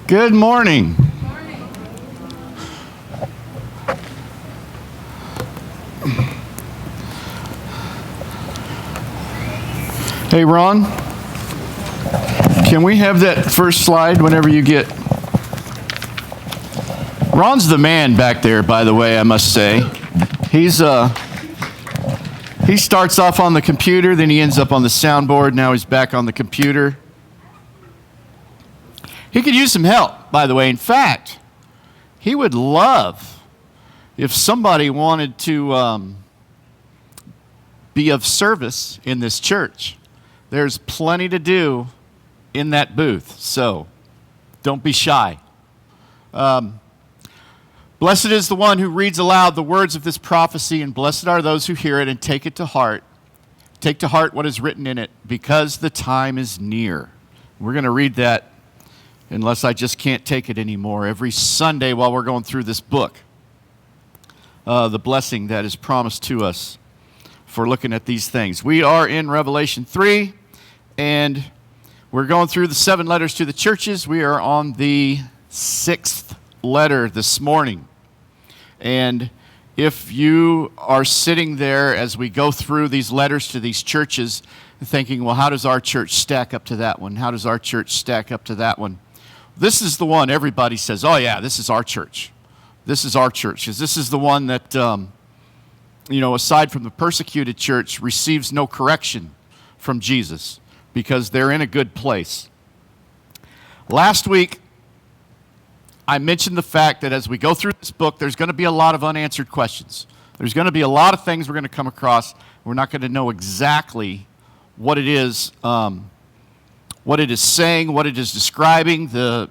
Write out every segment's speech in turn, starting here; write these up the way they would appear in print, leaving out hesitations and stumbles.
Good morning. Hey, Ron, can we have that first slide whenever you get... Ron's the man back there, by the way, I must say. He starts off on the computer, then he ends up on the soundboard, now he's back on the computer. He could use some help, by the way. In fact, he would love if somebody wanted to be of service in this church. There's plenty to do in that booth, so don't be shy. Blessed is the one who reads aloud the words of this prophecy, and blessed are those who hear it and take it to heart. Take to heart what is written in it, because the time is near. We're going to read that unless I just can't take it anymore every Sunday while we're going through this book. The blessing that is promised to us for looking at these things. We are in Revelation 3, and we're going through the 7 letters to the churches. We are on the 6th letter this morning. And if you are sitting there as we go through these letters to these churches thinking, well, how does our church stack up to that one? How does our church stack up to that one? This is the one everybody says, oh yeah, this is our church. This is our church. Because this is the one that, aside from the persecuted church, receives no correction from Jesus because they're in a good place. Last week, I mentioned the fact that as we go through this book, there's going to be a lot of unanswered questions. There's going to be a lot of things we're going to come across. We're not going to know exactly what it is saying, what it is describing, the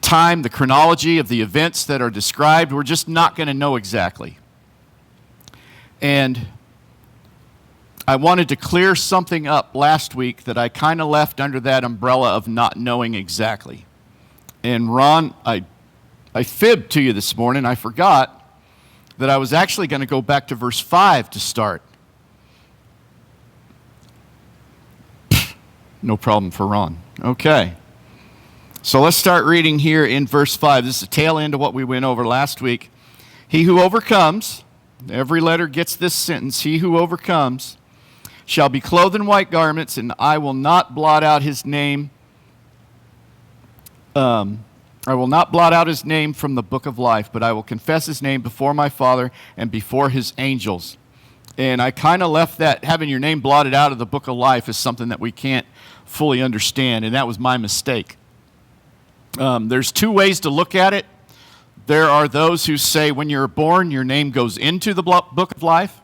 time, the chronology of the events that are described. We're just not going to know exactly. And I wanted to clear something up last week that I kind of left under that umbrella of not knowing exactly. And Ron, I fibbed to you this morning. I forgot that I was actually going to go back to verse 5 to start. No problem for Ron. Okay. So let's start reading here in verse 5. This is the tail end of what we went over last week. He who overcomes, every letter gets this sentence, he who overcomes shall be clothed in white garments, and I will not blot out his name. I will not blot out his name from the book of life, but I will confess his name before my Father and before his angels. And I kind of left that having your name blotted out of the book of life is something that we can't fully understand, and that was my mistake. There's 2 ways to look at it. There are those who say when you're born, your name goes into the book of life.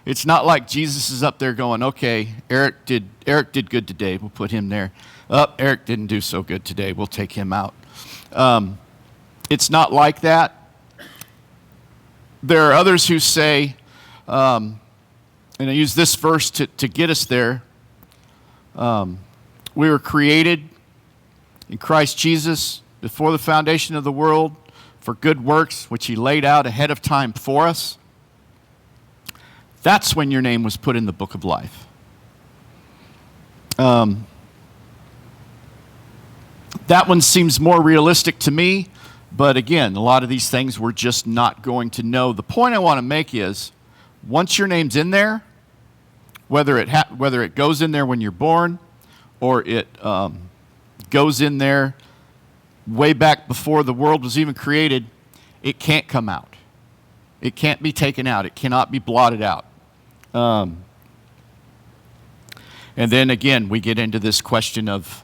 It's not like Jesus is up there going, okay, Eric did good today. We'll put him there. Eric didn't do so good today. We'll take him out. It's not like that. There are others who say, and I use this verse to get us there. We were created in Christ Jesus before the foundation of the world for good works, which he laid out ahead of time for us. That's when your name was put in the book of life. That one seems more realistic to me, but again, a lot of these things we're just not going to know. The point I want to make is, once your name's in there, whether it goes in there when you're born, or it goes in there way back before the world was even created, it can't come out. It can't be taken out. It cannot be blotted out. And then again, we get into this question of,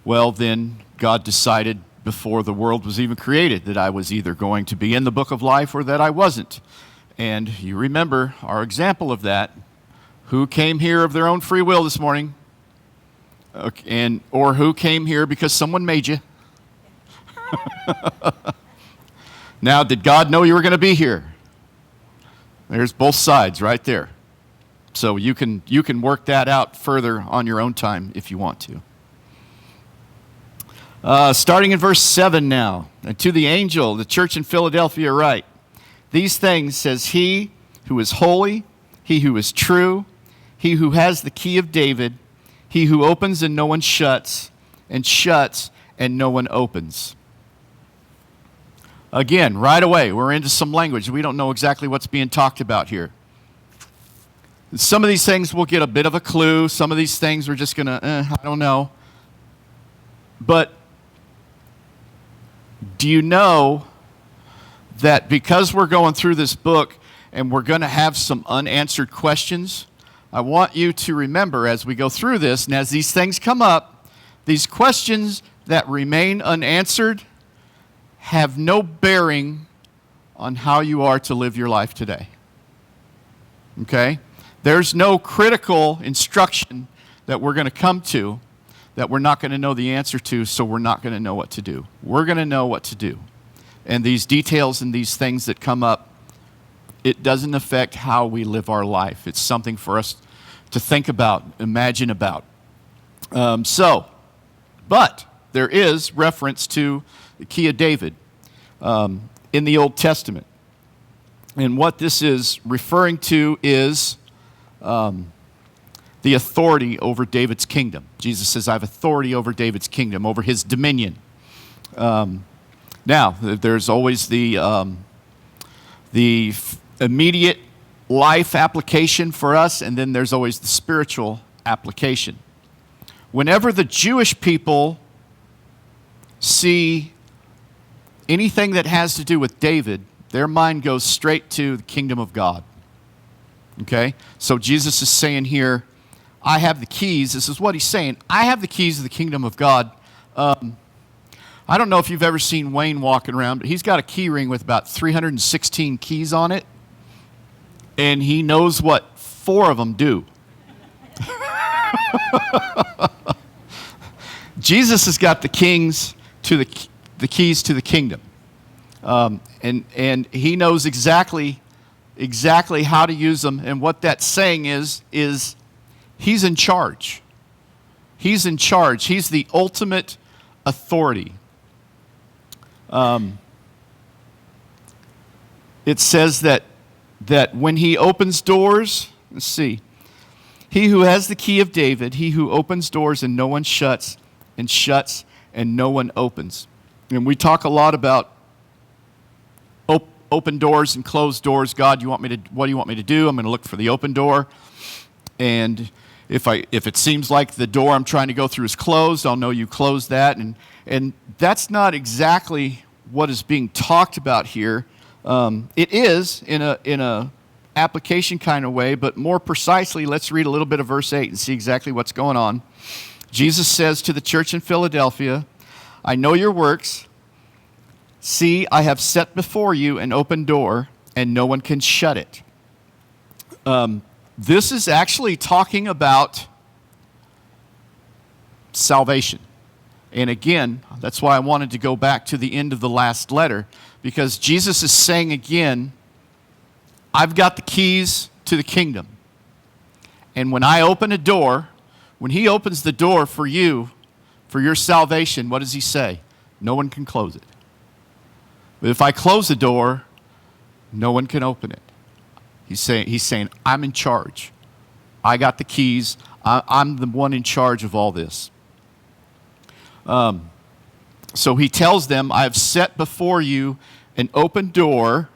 well, then God decided before the world was even created that I was either going to be in the book of life or that I wasn't. And you remember our example of that. Who came here of their own free will this morning? Or who came here because someone made you? Now, did God know you were going to be here? There's both sides right there. So you can work that out further on your own time if you want to. Starting in verse 7 now. And to the angel, the church in Philadelphia write, these things says he who is holy, he who is true, he who has the key of David, he who opens and no one shuts, and shuts, and no one opens. Again, right away, we're into some language. We don't know exactly what's being talked about here. Some of these things we'll get a bit of a clue. Some of these things we're just going to, I don't know. But do you know that because we're going through this book and we're going to have some unanswered questions, I want you to remember as we go through this and as these things come up, these questions that remain unanswered have no bearing on how you are to live your life today. Okay? There's no critical instruction that we're going to come to that we're not going to know the answer to, so we're not going to know what to do. We're going to know what to do. And these details and these things that come up, it doesn't affect how we live our life. It's something for us to think about, imagine about. But there is reference to the key of David in the Old Testament. And what this is referring to is the authority over David's kingdom. Jesus says, I have authority over David's kingdom, over his dominion. Now, there's always the immediate life application for us, and then there's always the spiritual application. Whenever the Jewish people see anything that has to do with David, their mind goes straight to the kingdom of God. Okay? So Jesus is saying here, I have the keys. This is what he's saying. I have the keys of the kingdom of God. I don't know if you've ever seen Wayne walking around, but he's got a key ring with about 316 keys on it, and he knows what 4 of them do. Jesus has got the keys to the kingdom, and he knows exactly how to use them. And what that's saying is he's in charge. He's in charge. He's the ultimate authority. It says that when he opens doors, let's see, he who has the key of David, he who opens doors and no one shuts, and shuts and no one opens. And we talk a lot about open doors and closed doors. God, what do you want me to do? I'm going to look for the open door. And if it seems like the door I'm trying to go through is closed, I'll know you closed that. And that's not exactly what is being talked about here. It is in a application kind of way, but more precisely, let's read a little bit of verse 8 and see exactly what's going on. Jesus says to the church in Philadelphia, I know your works. See, I have set before you an open door, and no one can shut it. This is actually talking about salvation. And again, that's why I wanted to go back to the end of the last letter, because Jesus is saying again, I've got the keys to the kingdom. And when I open a door, when he opens the door for you, for your salvation, what does he say? No one can close it. But if I close the door, no one can open it. He's saying, I'm in charge. I got the keys. I'm the one in charge of all this. So he tells them, I have set before you an open door.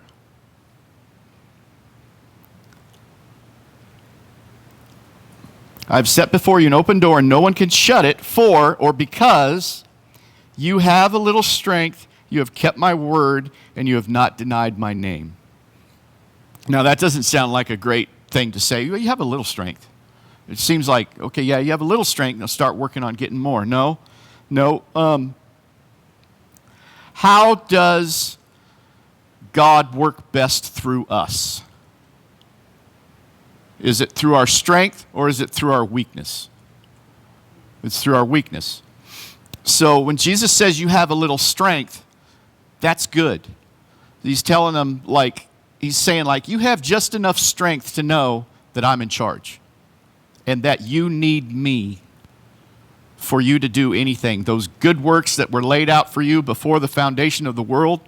I've set before you an open door, and no one can shut it, because you have a little strength, you have kept my word, and you have not denied my name. Now, that doesn't sound like a great thing to say. Well, you have a little strength. It seems like, okay, yeah, you have a little strength, now start working on getting more. No. How does God work best through us? Is it through our strength, or is it through our weakness? It's through our weakness. So when Jesus says you have a little strength, that's good. He's telling them, he's saying, you have just enough strength to know that I'm in charge and that you need me for you to do anything. Those good works that were laid out for you before the foundation of the world,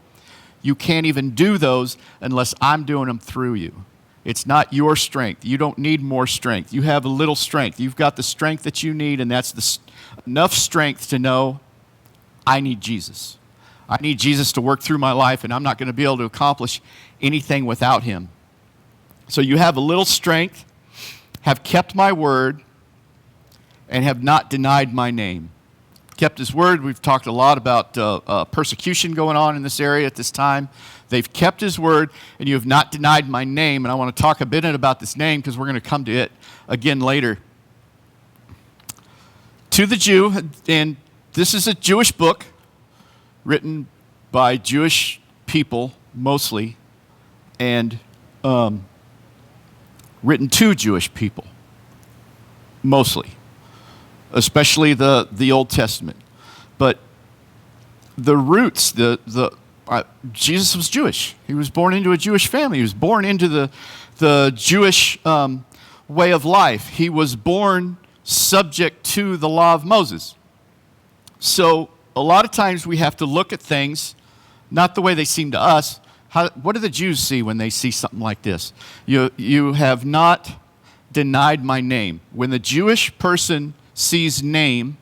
you can't even do those unless I'm doing them through you. It's not your strength. You don't need more strength. You have a little strength. You've got the strength that you need, and that's enough strength to know, I need Jesus. I need Jesus to work through my life, and I'm not going to be able to accomplish anything without him. So you have a little strength, have kept my word, and have not denied my name. Kept his word. We've talked a lot about persecution going on in this area at this time. They've kept his word, and you have not denied my name. And I want to talk a bit about this name because we're going to come to it again later. To the Jew, and this is a Jewish book written by Jewish people mostly, and written to Jewish people mostly, especially the Old Testament. But the roots, Jesus was Jewish. He was born into a Jewish family. He was born into the Jewish way of life. He was born subject to the law of Moses. So a lot of times we have to look at things not the way they seem to us. What do the Jews see when they see something like this? You have not denied my name. When the Jewish person sees name,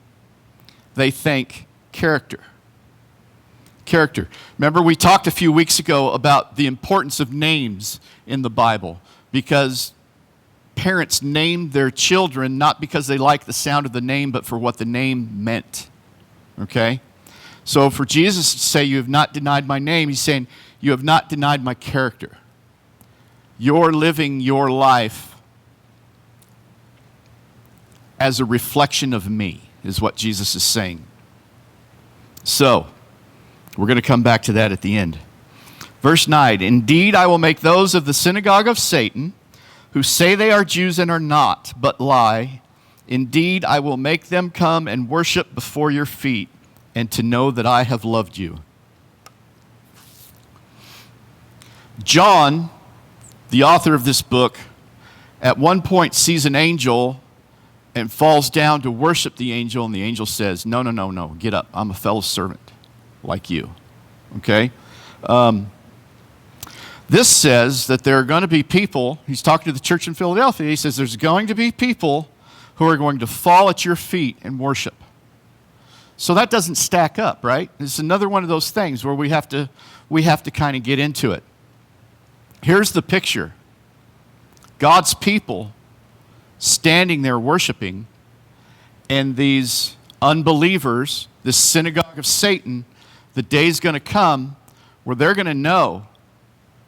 they think character. Character. Remember, we talked a few weeks ago about the importance of names in the Bible, because parents named their children not because they liked the sound of the name, but for what the name meant. Okay? So for Jesus to say, you have not denied my name, he's saying, you have not denied my character. You're living your life as a reflection of me, is what Jesus is saying. So, we're going to come back to that at the end. Verse 9, indeed I will make those of the synagogue of Satan, who say they are Jews and are not, but lie. Indeed, I will make them come and worship before your feet, and to know that I have loved you. John, the author of this book, at one point sees an angel and falls down to worship the angel, and the angel says, no, get up. I'm a fellow servant like you. Okay? This says that there are going to be people, he's talking to the church in Philadelphia, he says there's going to be people who are going to fall at your feet and worship. So that doesn't stack up, right? It's another one of those things where we have to kind of get into it. Here's the picture. God's people standing there worshiping, and these unbelievers, this synagogue of Satan, the day's going to come where they're going to know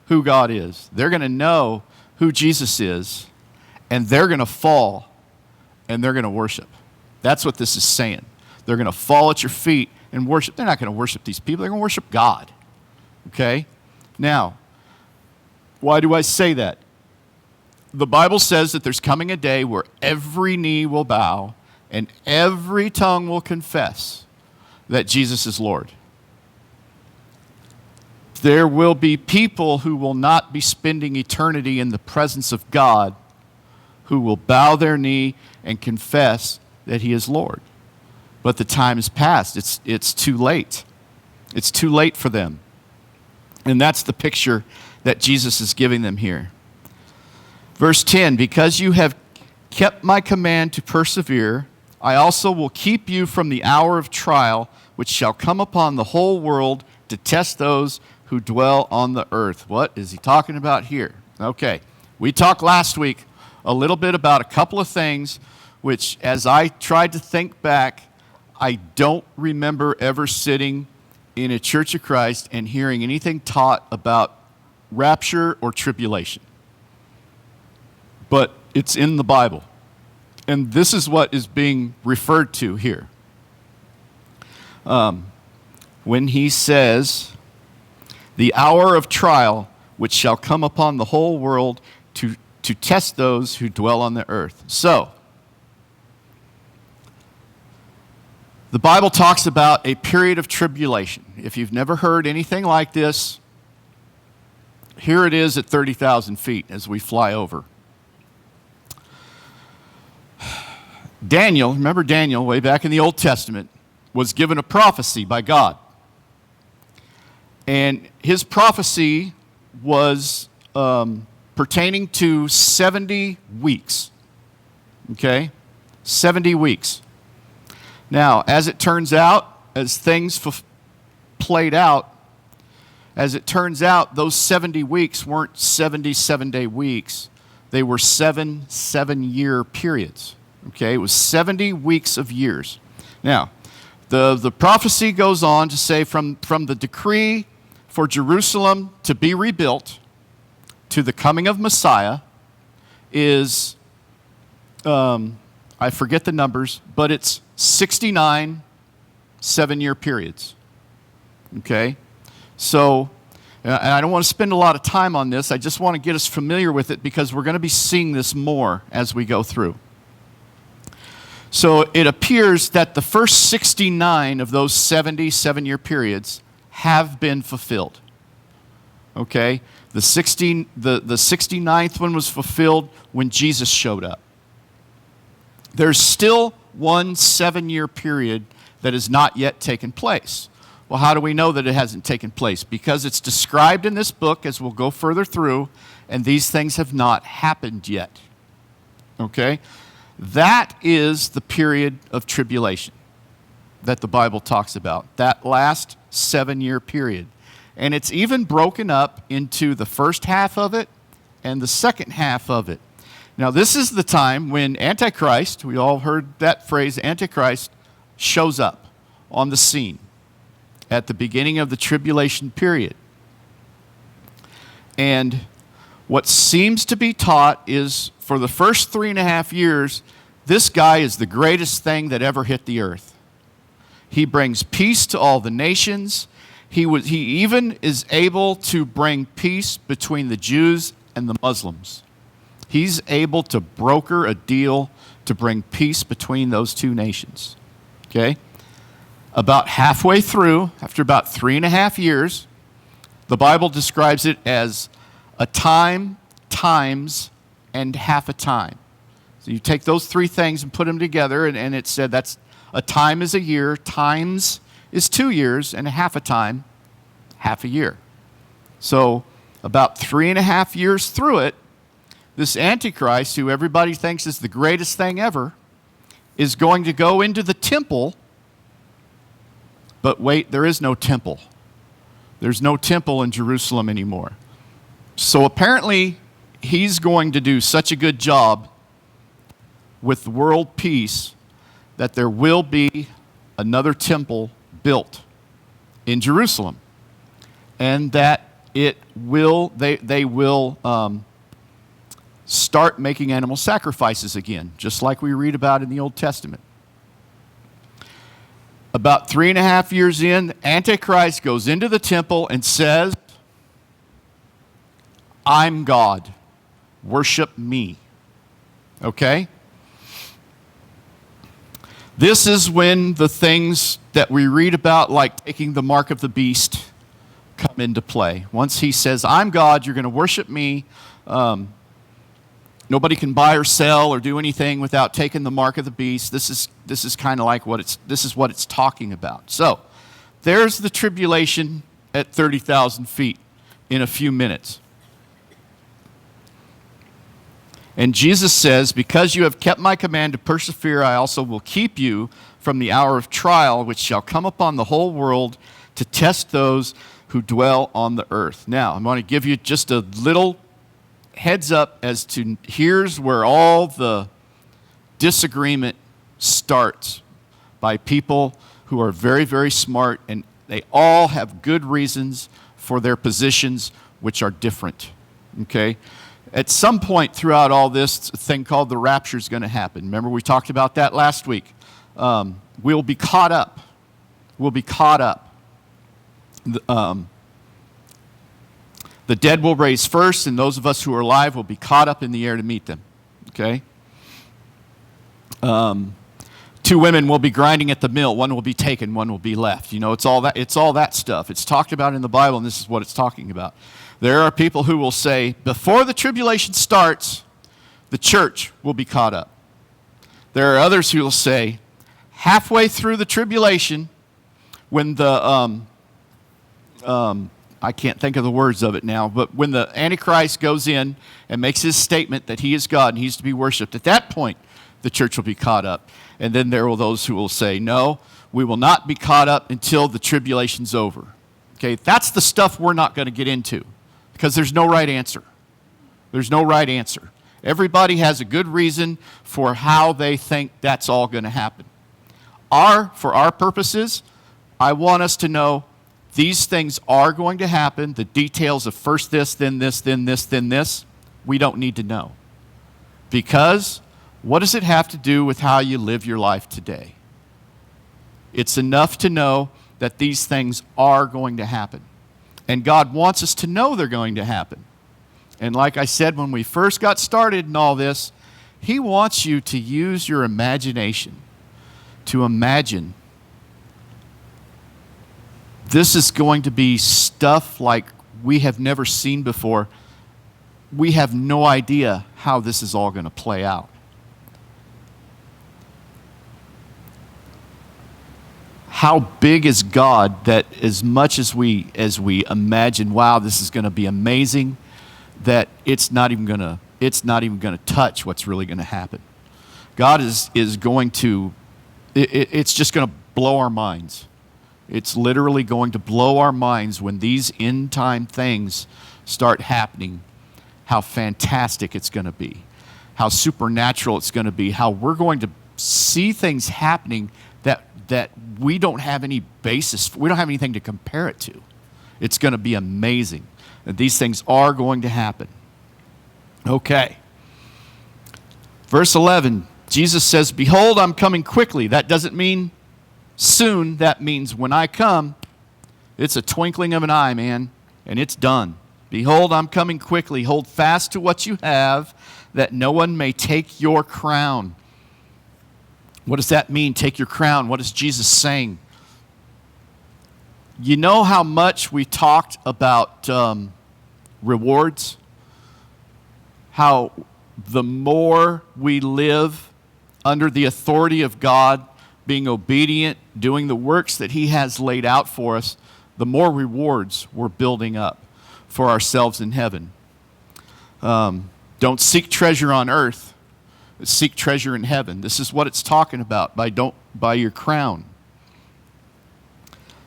who God is. They're going to know who Jesus is, and they're going to fall, and they're going to worship. That's what this is saying. They're going to fall at your feet and worship. They're not going to worship these people. They're going to worship God. Okay? Now, why do I say that? The Bible says that there's coming a day where every knee will bow and every tongue will confess that Jesus is Lord. There will be people who will not be spending eternity in the presence of God, who will bow their knee and confess that he is Lord. But the time is past. It's too late. It's too late for them. And that's the picture that Jesus is giving them here. Verse 10, because you have kept my command to persevere, I also will keep you from the hour of trial, which shall come upon the whole world to test those who dwell on the earth. What is he talking about here? Okay, we talked last week a little bit about a couple of things which, as I tried to think back, I don't remember ever sitting in a Church of Christ and hearing anything taught about rapture or tribulation. But it's in the Bible. And this is what is being referred to here. When he says, the hour of trial which shall come upon the whole world to test those who dwell on the earth. So, the Bible talks about a period of tribulation. If you've never heard anything like this, here it is at 30,000 feet as we fly over. Daniel, remember Daniel, way back in the Old Testament, was given a prophecy by God. And his prophecy was pertaining to 70 weeks. Okay? 70 weeks. Now, as it turns out, as things played out, as it turns out, those 70 weeks weren't 70 7-day weeks. They were 7 7-year periods. Okay? It was 70 weeks of years. Now, the prophecy goes on to say from the decree for Jerusalem to be rebuilt to the coming of Messiah is, I forget the numbers, but it's 69 7-year periods. Okay? So, and I don't want to spend a lot of time on this. I just want to get us familiar with it because we're going to be seeing this more as we go through. So it appears that the first 69 of those 70 7-year periods have been fulfilled. Okay? The 69th one was fulfilled when Jesus showed up. There's still one 7-year period that has not yet taken place. Well, how do we know that it hasn't taken place? Because it's described in this book as we'll go further through, and these things have not happened yet. Okay? That is the period of tribulation that the Bible talks about, that last 7-year period. And it's even broken up into the first half of it and the second half of it. Now, this is the time when Antichrist, we all heard that phrase, Antichrist, shows up on the scene at the beginning of the tribulation period. And what seems to be taught is for the first 3.5 years, this guy is the greatest thing that ever hit the earth. He brings peace to all the nations. He even is able to bring peace between the Jews and the Muslims. He's able to broker a deal to bring peace between those two nations. Okay? About halfway through, after about 3.5 years, the Bible describes it as a time, times, and half a time. So you take those three things and put them together, and it said that's a time is a year, times is 2 years, and a half a year. So about 3.5 years through it, this Antichrist, who everybody thinks is the greatest thing ever, is going to go into the temple. But wait, there is no temple. There's no temple in Jerusalem anymore. So apparently, he's going to do such a good job with world peace that there will be another temple built in Jerusalem. And that they will start making animal sacrifices again, just like we read about in the Old Testament. About 3.5 years in, Antichrist goes into the temple and says, I'm God. Worship me. Okay? This is when the things that we read about, like taking the mark of the beast, come into play. Once he says, I'm God, you're going to worship me. Nobody can buy or sell or do anything without taking the mark of the beast. This is kind of like what it's talking about. So, there's the tribulation at 30,000 feet in a few minutes. And Jesus says, because you have kept my command to persevere, I also will keep you from the hour of trial, which shall come upon the whole world to test those who dwell on the earth. Now, I'm going to give you just a little heads up as to here's where all the disagreement starts by people who are very, very smart, and they all have good reasons for their positions, which are different. Okay? At some point throughout all this, a thing called the rapture is going to happen. Remember, we talked about that last week. We'll be caught up. We'll be caught up. The dead will raise first, and those of us who are alive will be caught up in the air to meet them. Okay? 2 women will be grinding at the mill. One will be taken, one will be left. You know, it's all that stuff. It's talked about in the Bible, and this is what it's talking about. There are people who will say, before the tribulation starts, the church will be caught up. There are others who will say, halfway through the tribulation, when the I can't think of the words of it now, but when the Antichrist goes in and makes his statement that he is God and he's to be worshipped, at that point, the church will be caught up. And then there will those who will say, no, we will not be caught up until the tribulation's over. Okay, that's the stuff we're not going to get into because there's no right answer. There's no right answer. Everybody has a good reason for how they think that's all going to happen. For our purposes, I want us to know these things are going to happen. The details of first this, then this, then this, then this, we don't need to know. Because what does it have to do with how you live your life today? It's enough to know that these things are going to happen. And God wants us to know they're going to happen. And like I said, when we first got started in all this, He wants you to use your imagination to imagine this is going to be stuff like we have never seen before. We have no idea how this is all going to play out. How big is God that as much as we imagine, wow, this is going to be amazing, that it's not even going to touch what's really going to happen. God is going to, it's just going to blow our minds. It's literally going to blow our minds when these end time things start happening, how fantastic it's going to be, how supernatural it's going to be, how we're going to see things happening that we don't have any basis, we don't have anything to compare it to. It's going to be amazing. And these things are going to happen. Okay. Verse 11, Jesus says, behold, I'm coming quickly. That doesn't mean soon. That means when I come, it's a twinkling of an eye, man, and it's done. Behold, I'm coming quickly. Hold fast to what you have, that no one may take your crown. What does that mean, take your crown? What is Jesus saying? You know how much we talked about rewards? How the more we live under the authority of God, being obedient, doing the works that He has laid out for us, the more rewards we're building up for ourselves in heaven. Don't seek treasure on earth. Seek treasure in heaven. This is what it's talking about by your crown.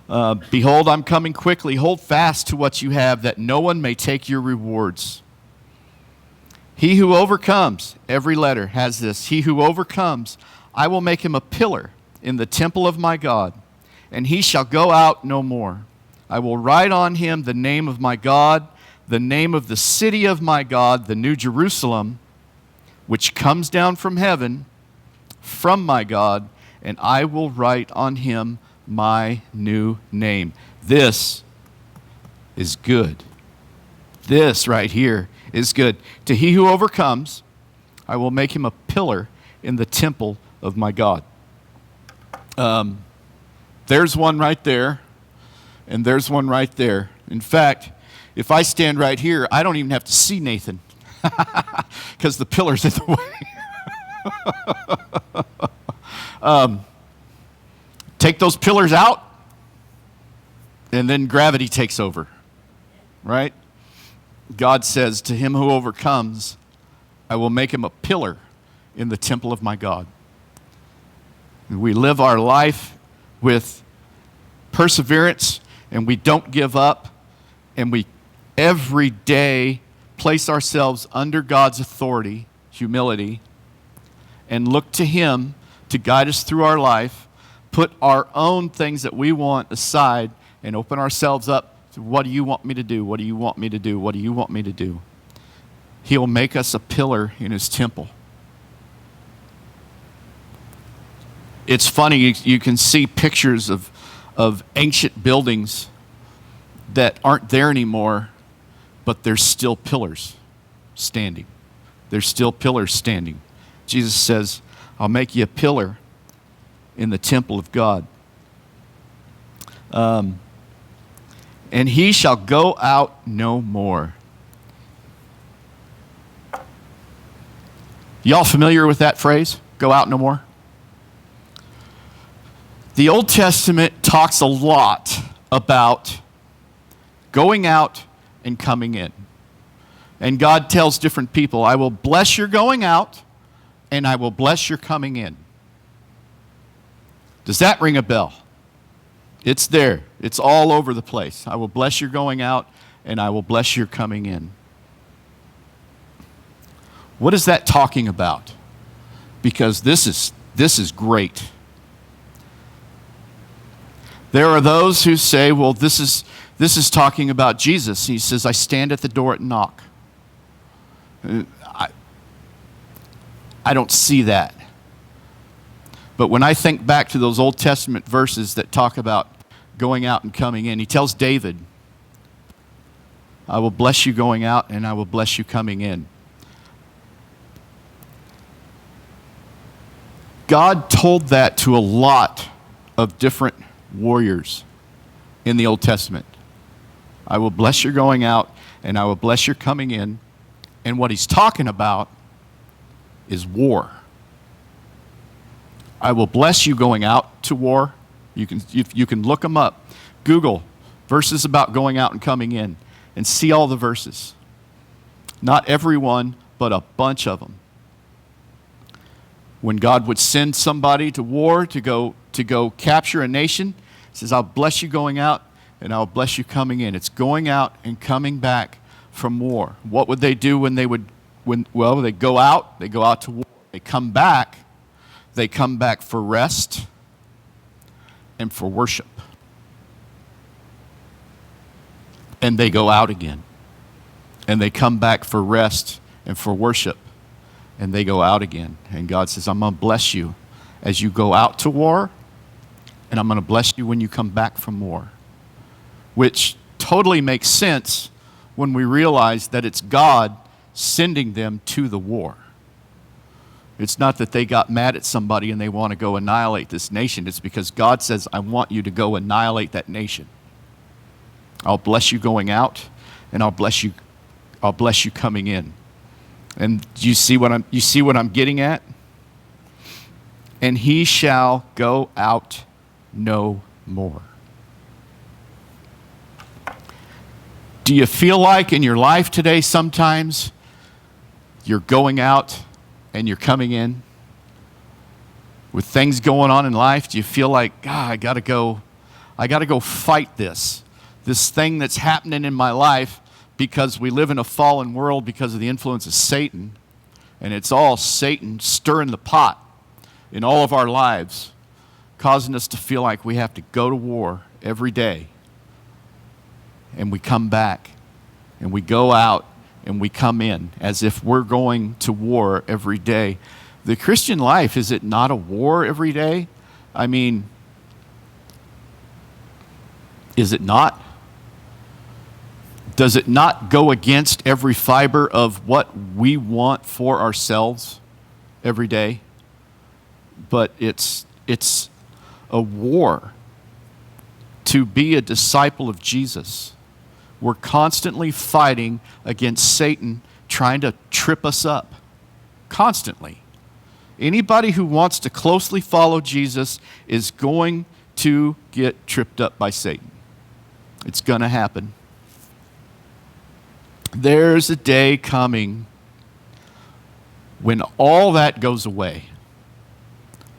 Behold, I'm coming quickly. Hold fast to what you have, that no one may take your rewards. He who overcomes, every letter has this. He who overcomes, I will make him a pillar in the temple of my God, and he shall go out no more. I will write on him the name of my God, the name of the city of my God, the New Jerusalem, which comes down from heaven, from my God, and I will write on him my new name. This is good. This right here is good. To he who overcomes, I will make him a pillar in the temple of my God. There's one right there, and there's one right there. In fact, if I stand right here, I don't even have to see Nathan because the pillar's in the way. Take those pillars out, and then gravity takes over, right? God says, to him who overcomes, I will make him a pillar in the temple of my God. And we live our life with perseverance, and we don't give up, and we every day place ourselves under God's authority, humility, and look to him to guide us through our life, put our own things that we want aside, and open ourselves up to what do you want me to do? What do you want me to do? What do you want me to do? He'll make us a pillar in his temple. It's funny, you can see pictures of ancient buildings that aren't there anymore, but there's still pillars standing. There's still pillars standing. Jesus says, I'll make you a pillar in the temple of God. And he shall go out no more. Y'all familiar with that phrase? Go out no more? The Old Testament talks a lot about going out and coming in. And God tells different people, I will bless your going out, and I will bless your coming in. Does that ring a bell? It's there. It's all over the place. I will bless your going out, and I will bless your coming in. What is that talking about? Because this is great. There are those who say, well, this is talking about Jesus. He says, I stand at the door and knock. I don't see that. But when I think back to those Old Testament verses that talk about going out and coming in, he tells David, I will bless you going out and I will bless you coming in. God told that to a lot of different warriors in the Old Testament. I will bless your going out and I will bless your coming in. And what he's talking about is war. I will bless you going out to war. You can look them up. Google verses about going out and coming in and see all the verses. Not everyone, but a bunch of them. When God would send somebody to war to go capture a nation, he says, I'll bless you going out and I'll bless you coming in. It's going out and coming back from war. What would they do when they go out? They go out to war. They come back for rest and for worship. And they go out again. And they come back for rest and for worship. And they go out again. And God says, I'm going to bless you as you go out to war, and I'm going to bless you when you come back from war. Which totally makes sense when we realize that it's God sending them to the war. It's not that they got mad at somebody and they want to go annihilate this nation. It's because God says, I want you to go annihilate that nation. I'll bless you going out, and I'll bless you coming in. And you see what I'm getting at? And he shall go out no more. Do you feel like in your life today sometimes you're going out and you're coming in? With things going on in life, do you feel like, I gotta go fight this thing that's happening in my life, because we live in a fallen world because of the influence of Satan, and it's all Satan stirring the pot in all of our lives, causing us to feel like we have to go to war every day. And we come back, and we go out, and we come in as if we're going to war every day. The Christian life, is it not a war every day? I mean, is it not? Does it not go against every fiber of what we want for ourselves every day? But it's a war to be a disciple of Jesus. We're constantly fighting against Satan trying to trip us up. Constantly. Anybody who wants to closely follow Jesus is going to get tripped up by Satan. It's going to happen. There's a day coming when all that goes away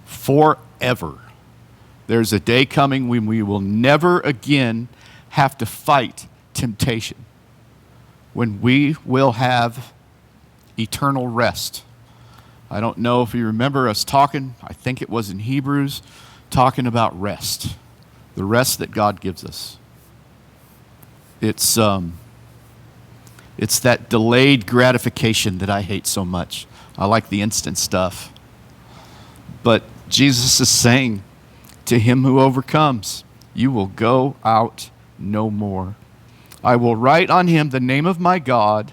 forever. There's a day coming when we will never again have to fight temptation, when we will have eternal rest. I don't know if you remember us talking, I think it was in Hebrews, talking about rest, the rest that God gives us. It's that delayed gratification that I hate so much. I like the instant stuff. But Jesus is saying, to him who overcomes, you will go out no more. I will write on him the name of my God,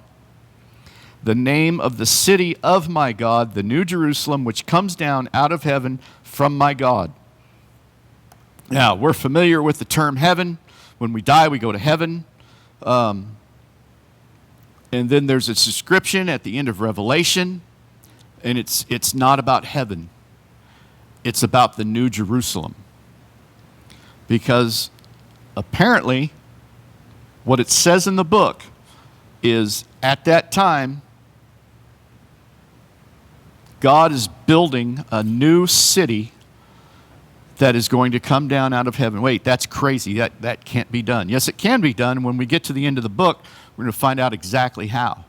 the name of the city of my God, the New Jerusalem, which comes down out of heaven from my God. Now, we're familiar with the term heaven. When we die, we go to heaven. And then there's a description at the end of Revelation, and it's not about heaven. It's about the New Jerusalem. Because apparently, What it says in the book is, at that time, God is building a new city that is going to come down out of heaven. Wait, that's crazy. That can't be done. Yes, it can be done. When we get to the end of the book, we're going to find out exactly how.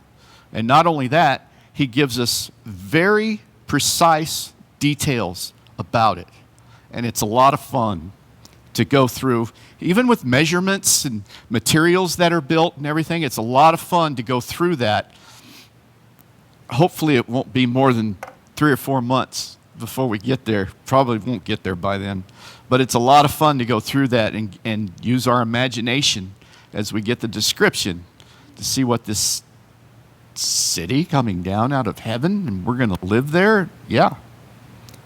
And not only that, he gives us very precise details about it. And it's a lot of fun to go through, even with measurements and materials that are built and everything. It's a lot of fun to go through that. Hopefully it won't be more than 3 or 4 months before we get there. Probably won't get there by then. But it's a lot of fun to go through that and use our imagination as we get the description to see what this city coming down out of heaven and we're going to live there. Yeah,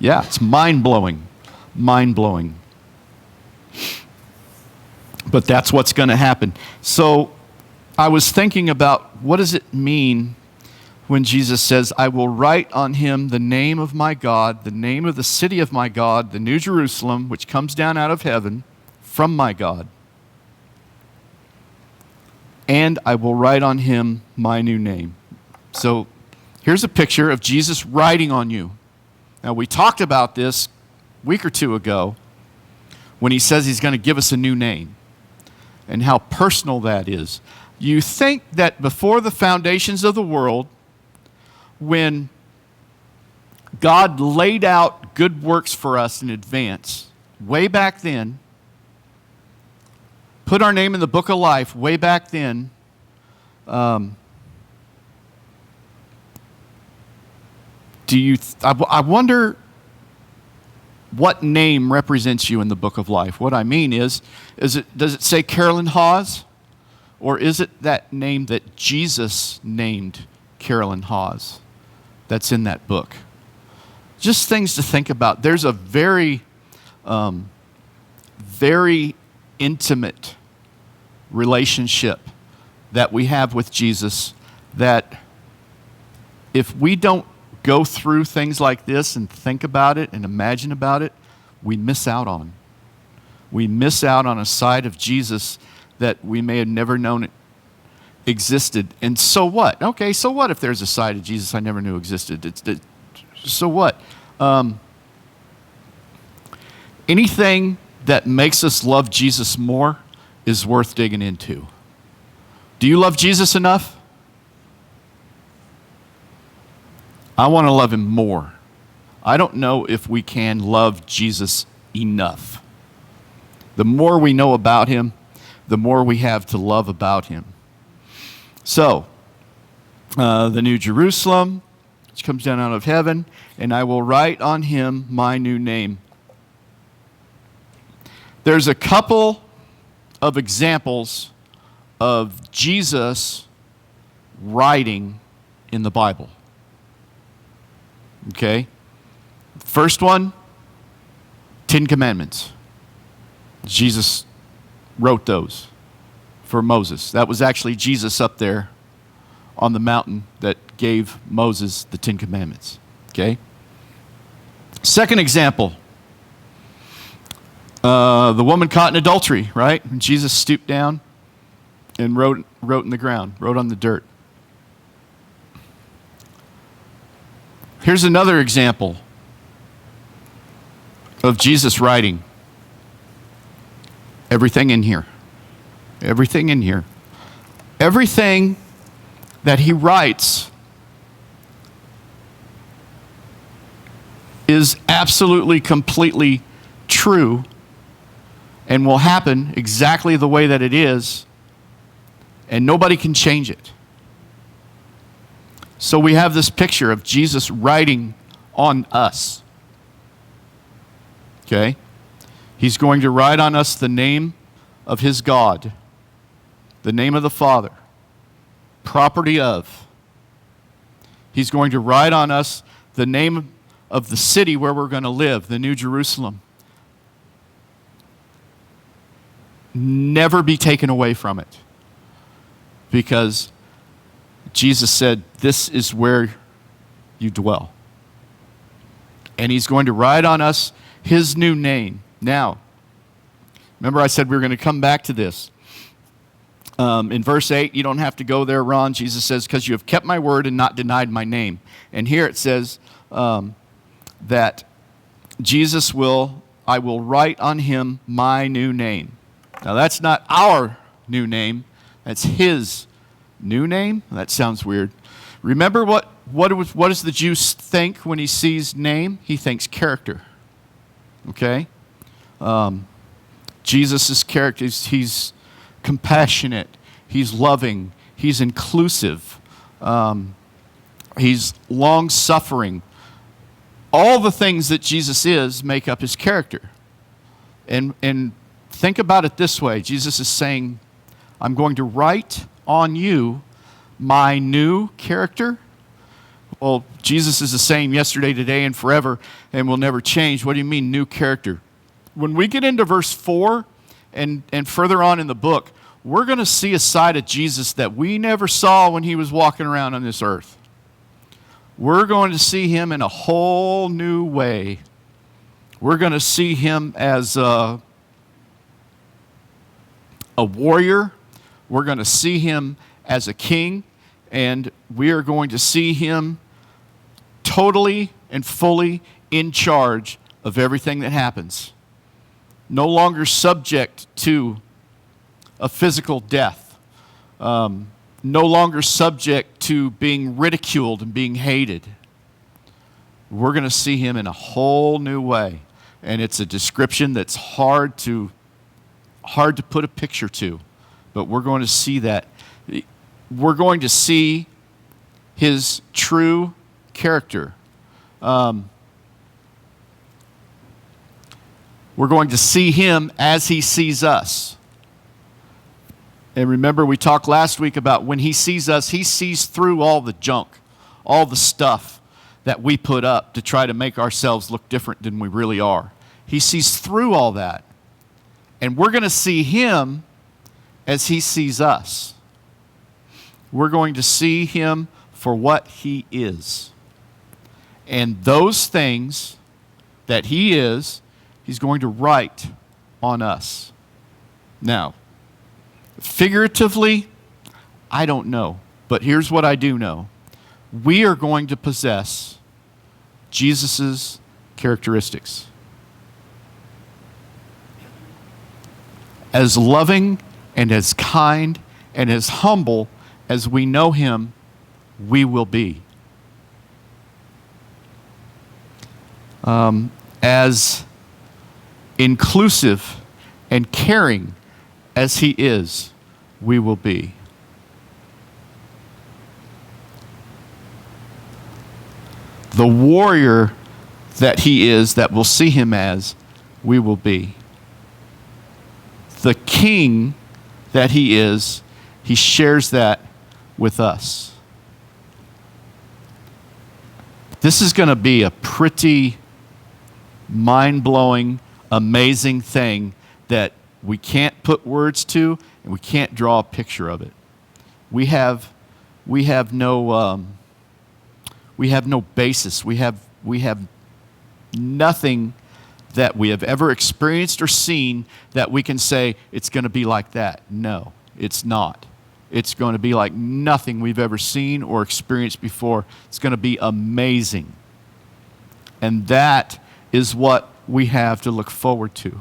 it's mind-blowing. Mind-blowing. But that's what's going to happen. So I was thinking about, what does it mean when Jesus says, I will write on him the name of my God, the name of the city of my God, the New Jerusalem, which comes down out of heaven from my God. And I will write on him my new name. So here's a picture of Jesus writing on you. Now, we talked about this a week or two ago when he says he's going to give us a new name and how personal that is. You think that before the foundations of the world, when God laid out good works for us in advance, way back then, put our name in the book of life way back then, I wonder what name represents you in the book of life. What I mean does it say Carolyn Hawes? Or is it that name that Jesus named Carolyn Hawes that's in that book? Just things to think about. There's a very, very intimate relationship that we have with Jesus that if we don't go through things like this and think about it and imagine about it, we miss out on. We miss out on a side of Jesus that we may have never known it existed. And so what? Okay, so what if there's a side of Jesus I never knew existed? So what? Anything that makes us love Jesus more is worth digging into. Do you love Jesus enough? I want to love him more. I don't know if we can love Jesus enough. The more we know about him, the more we have to love about him. So, the New Jerusalem, which comes down out of heaven, and I will write on him my new name. There's a couple of examples of Jesus writing in the Bible. Okay? First one, 10 Commandments. Jesus wrote those for Moses. That was actually Jesus up there on the mountain that gave Moses the 10 Commandments. Okay? Second example, the woman caught in adultery, right? And Jesus stooped down and wrote in the ground, wrote on the dirt. Here's another example of Jesus writing. Everything in here. Everything in here. Everything that he writes is absolutely, completely true and will happen exactly the way that it is, and nobody can change it. So we have this picture of Jesus writing on us. Okay? He's going to write on us the name of his God, the name of the Father, property of. He's going to write on us the name of the city where we're going to live, the New Jerusalem. Never be taken away from it. Because Jesus said, this is where you dwell. And he's going to write on us his new name. Now, remember I said we were going to come back to this. In verse 8, you don't have to go there, Ron. Jesus says, because you have kept my word and not denied my name. And here it says that I will write on him my new name. Now, that's not our new name. That's his new name. That sounds weird. Remember what does the Jew think when he sees name? He thinks character. Okay? Jesus' character, he's compassionate, he's loving, he's inclusive, he's long-suffering. All the things that Jesus is make up his character. And think about it this way. Jesus is saying, I'm going to write on you my new character. Well, Jesus is the same yesterday, today, and forever, and will never change. What do you mean, new character? When we get into verse 4 and further on in the book, we're going to see a side of Jesus that we never saw when he was walking around on this earth. We're going to see him in a whole new way. We're going to see him as a warrior. We're going to see him as a king. And we are going to see him totally and fully in charge of everything that happens. No longer subject to a physical death. No longer subject to being ridiculed and being hated. We're going to see him in a whole new way. And it's a description that's hard to put a picture to. But we're going to see that. We're going to see his true character. We're going to see him as he sees us. And remember, we talked last week about when he sees us, he sees through all the junk, all the stuff that we put up to try to make ourselves look different than we really are. He sees through all that. And we're going to see him as he sees us. We're going to see him for what he is. And those things that he is, he's going to write on us. Now, figuratively, I don't know. But here's what I do know. We are going to possess Jesus' characteristics. As loving and as kind and as humble as we know him, we will be. As inclusive and caring as he is, we will be. The warrior that he is, that we'll see him as, we will be. The king that he is, he shares that with us. This is going to be a pretty mind-blowing, amazing thing that we can't put words to and we can't draw a picture of it. We have no basis. We have nothing that we have ever experienced or seen that we can say it's going to be like that. No, it's not. It's going to be like nothing we've ever seen or experienced before. It's going to be amazing. And that is what we have to look forward to.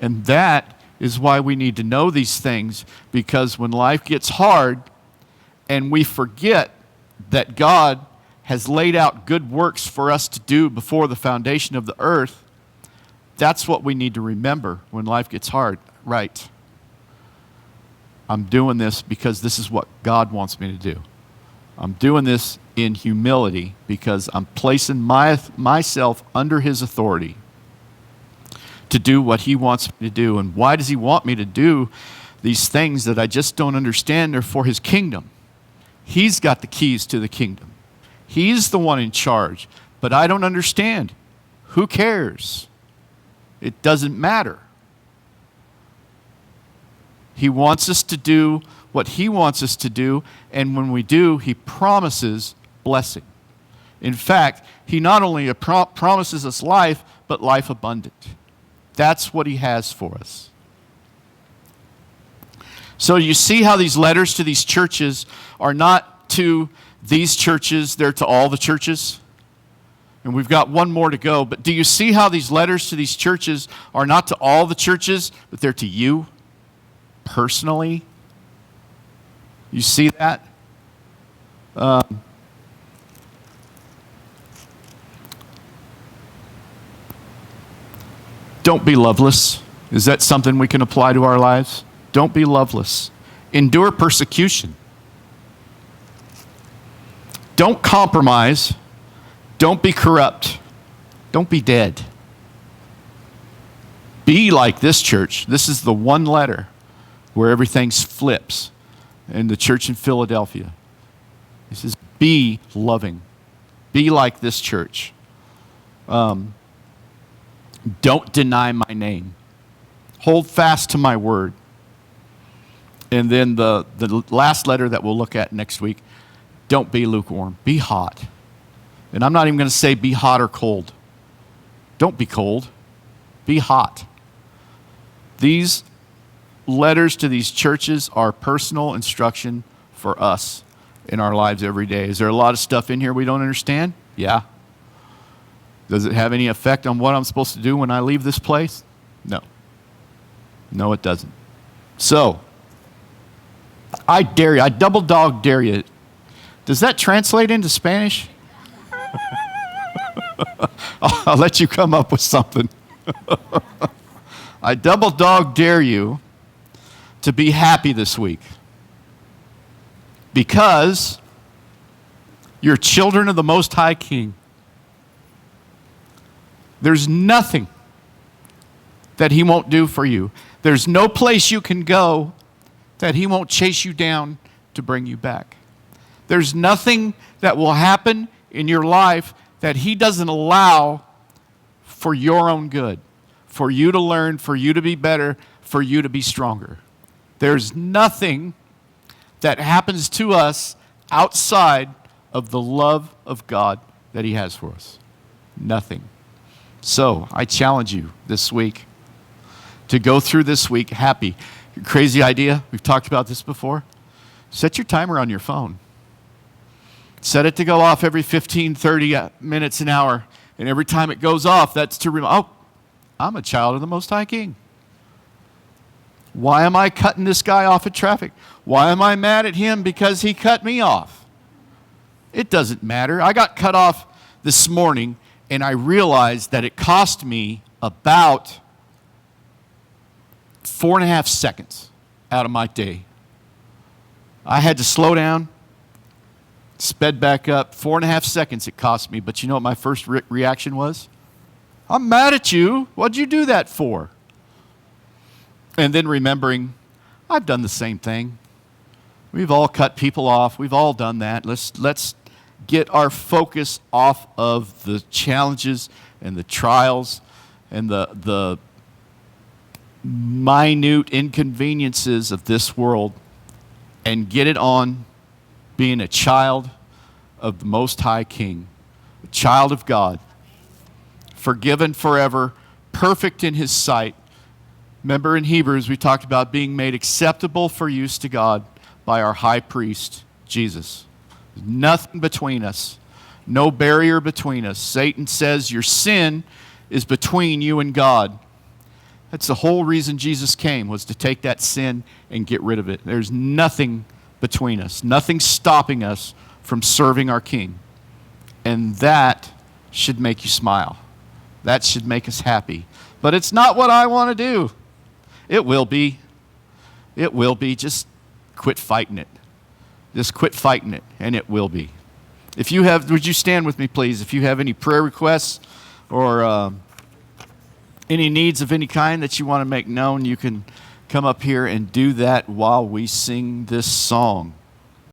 And that is why we need to know these things, because when life gets hard and we forget that God has laid out good works for us to do before the foundation of the earth, that's what we need to remember when life gets hard. Right. I'm doing this because this is what God wants me to do. I'm doing this in humility because I'm placing myself under his authority to do what he wants me to do. And why does he want me to do these things that I just don't understand? They're for his kingdom. He's got the keys to the kingdom. He's the one in charge, but I don't understand. Who cares? It doesn't matter. He wants us to do what he wants us to do, and when we do, he promises blessing. In fact, he not only promises us life, but life abundant. That's what he has for us. So you see how these letters to these churches are not to these churches, they're to all the churches? And we've got one more to go, but do you see how these letters to these churches are not to all the churches, but they're to you personally? You see that? Don't be loveless. Is that something we can apply to our lives? Don't be loveless. Endure persecution. Don't compromise. Don't be corrupt. Don't be dead. Be like this church. This is the one letter where everything flips in the church in Philadelphia. He says, be loving. Be like this church. Don't deny my name. Hold fast to my word. And then the last letter that we'll look at next week, don't be lukewarm. Be hot. And I'm not even going to say be hot or cold. Don't be cold. Be hot. These letters to these churches are personal instruction for us in our lives every day. Is there a lot of stuff in here we don't understand? Yeah. Does it have any effect on what I'm supposed to do when I leave this place? No. No, it doesn't. So, I dare you, I double dog dare you. Does that translate into Spanish? I'll let you come up with something. I double dog dare you to be happy this week because you're children of the Most High King. There's nothing that He won't do for you. There's no place you can go that He won't chase you down to bring you back. There's nothing that will happen in your life that He doesn't allow for your own good, for you to learn, for you to be better, for you to be stronger. There's nothing that happens to us outside of the love of God that He has for us. Nothing. So I challenge you this week to go through this week happy. Crazy idea. We've talked about this before. Set your timer on your phone. Set it to go off every 15, 30 minutes, an hour. And every time it goes off, that's to remind, I'm a child of the Most High King. Why am I cutting this guy off at traffic? Why am I mad at him because he cut me off? It doesn't matter. I got cut off this morning, and I realized that it cost me about 4.5 seconds out of my day. I had to slow down, sped back up. 4.5 seconds it cost me. But you know what my first reaction was? I'm mad at you. What'd you do that for? And then remembering, I've done the same thing. We've all cut people off. We've all done that. Let's get our focus off of the challenges and the trials and the minute inconveniences of this world and get it on being a child of the Most High King, a child of God, forgiven forever, perfect in His sight. Remember in Hebrews we talked about being made acceptable for use to God by our high priest, Jesus. There's nothing between us, no barrier between us. Satan says your sin is between you and God. That's the whole reason Jesus came, was to take that sin and get rid of it. There's nothing between us, nothing stopping us from serving our King. And that should make you smile. That should make us happy. But it's not what I want to do. It will be. It will be. Just quit fighting it. Just quit fighting it, and it will be. If you have, would you stand with me, please? If you have any prayer requests or any needs of any kind that you want to make known, you can come up here and do that while we sing this song.